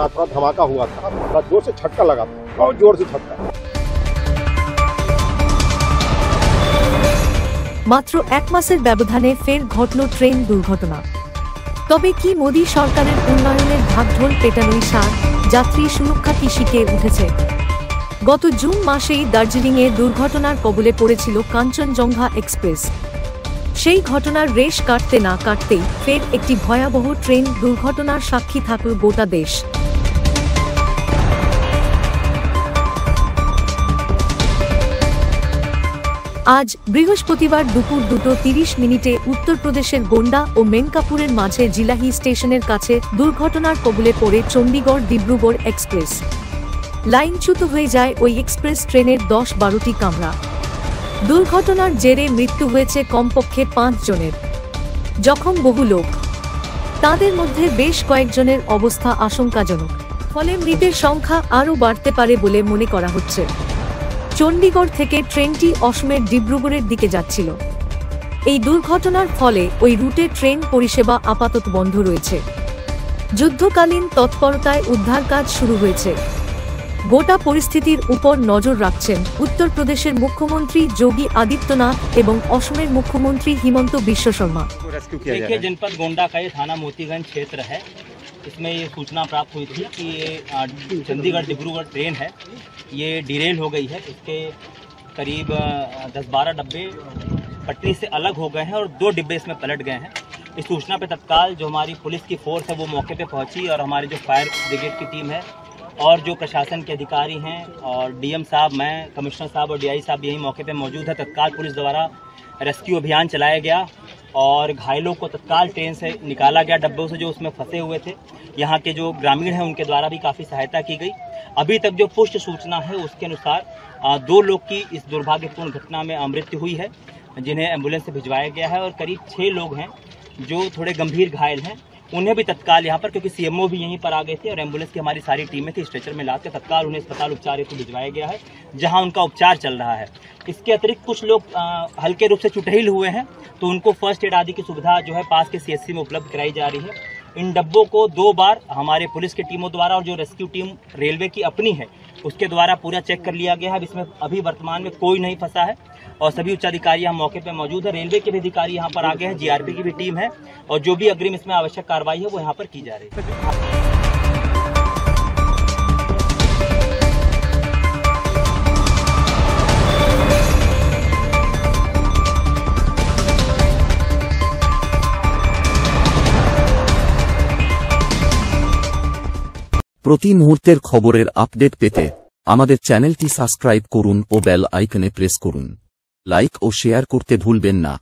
थोड़ा धमाका हुआ था, थोड़ा जोर से झटका लगा था, बहुत जोर से झटका। মাত্র এক মাসের ব্যবধানে ফের ঘটল ট্রেন দুর্ঘটনা। তবে কি মোদী সরকারের উন্নয়নের ঢাকঢোল পেটানোই সার, যাত্রী সুরক্ষা কি শিখে উঠেছে? গত জুন মাসেই দার্জিলিংয়ে দুর্ঘটনার কবলে পড়েছিল কাঞ্চনজঙ্ঘা এক্সপ্রেস। সেই ঘটনার রেশ কাটতে না কাটতেই ফের একটি ভয়াবহ ট্রেন দুর্ঘটনার সাক্ষী থাকল গোটা দেশ। আজ বৃহস্পতিবার দুপুর 2:30 উত্তরপ্রদেশের গোন্ডা ও মেনকাপুরের মাঝে জিলাহি স্টেশনের কাছে দুর্ঘটনার কবলে পড়ে চণ্ডীগড় ডিব্রুগড় এক্সপ্রেস। লাইনচ্যুত হয়ে যায় ওই এক্সপ্রেস ট্রেনের 10-12টি কামরা। দুর্ঘটনার জেরে মৃত্যু হয়েছে কমপক্ষে 5 জনের, জখম বহু লোক। তাদের মধ্যে বেশ কয়েকজনের অবস্থা আশঙ্কাজনক, ফলে মৃতের সংখ্যা আরও বাড়তে পারে বলে মনে করা হচ্ছে। চণ্ডীগড় থেকে ট্রেনটি অসমের ডিব্রুগড়ের দিকে যাচ্ছিল। এই দুর্ঘটনার ফলে ওই রুটে ট্রেন পরিষেবা আপাতত বন্ধ রয়েছে। যুদ্ধকালীন তৎপরতায় উদ্ধার কাজ শুরু হয়েছে। গোটা পরিস্থিতির উপর নজর রাখছেন উত্তরপ্রদেশের মুখ্যমন্ত্রী যোগী আদিত্যনাথ এবং অসমের মুখ্যমন্ত্রী হিমন্ত বিশ্ব শর্মা। देखिए, जनपद गोंडा का ये थाना मोतीगंज क्षेत्र है। इसमें ये सूचना प्राप्त हुई थी कि ये चंडीगढ़ डिब्रूगढ़ ट्रेन है, ये डिरेल हो गई है। इसके करीब 10-12 डब्बे पटरी से अलग हो गए हैं और 2 डिब्बे इसमें पलट गए हैं। इस सूचना पे तत्काल जो हमारी पुलिस की फोर्स है वो मौके पे पहुंची और हमारी जो फायर ब्रिगेड की टीम है और जो प्रशासन के अधिकारी हैं और डीएम साहब, मैं, कमिश्नर साहब और डीआई साहब यही मौके पे मौजूद है। तत्काल पुलिस द्वारा रेस्क्यू अभियान चलाया गया और घायलों को तत्काल ट्रेन से निकाला गया, डब्बों से जो उसमें फंसे हुए थे। यहाँ के जो ग्रामीण हैं उनके द्वारा भी काफ़ी सहायता की गई। अभी तक जो पुष्ट सूचना है उसके अनुसार 2 लोग की इस दुर्भाग्यपूर्ण घटना में मृत्यु हुई है, जिन्हें एम्बुलेंस से भिजवाया गया है, और करीब 6 लोग हैं जो थोड़े गंभीर घायल हैं। उन्हें भी तत्काल यहाँ पर, क्योंकि सीएमओ भी यहीं पर आ गए थे और एम्बुलेंस की हमारी सारी टीमें थी, स्ट्रेचर में लाकर तत्काल उन्हें अस्पताल उपचार हेतु भिजवाया गया है, जहाँ उनका उपचार चल रहा है। इसके अतिरिक्त कुछ लोग हल्के रूप से चुटहिल हुए हैं, तो उनको फर्स्ट एड आदि की सुविधा जो है पास के सीएचसी में उपलब्ध कराई जा रही है। इन डब्बों को 2 बार हमारे पुलिस की टीमों द्वारा और जो रेस्क्यू टीम रेलवे की अपनी है उसके द्वारा पूरा चेक कर लिया गया है। इसमें अभी वर्तमान में कोई नहीं फंसा है और सभी उच्चाधिकारी यहाँ मौके पर मौजूद है। रेलवे के भी अधिकारी यहाँ पर आ गए हैं, जीआरपी की भी टीम है, और जो भी अग्रिम इसमें आवश्यक कार्रवाई है वो यहाँ पर की जा रही है। প্রতি মুহূর্তের খবরের আপডেট পেতে আমাদের চ্যানেলটি সাবস্ক্রাইব করুন ও বেল আইকনে প্রেস করুন। লাইক ও শেয়ার করতে ভুলবেন না।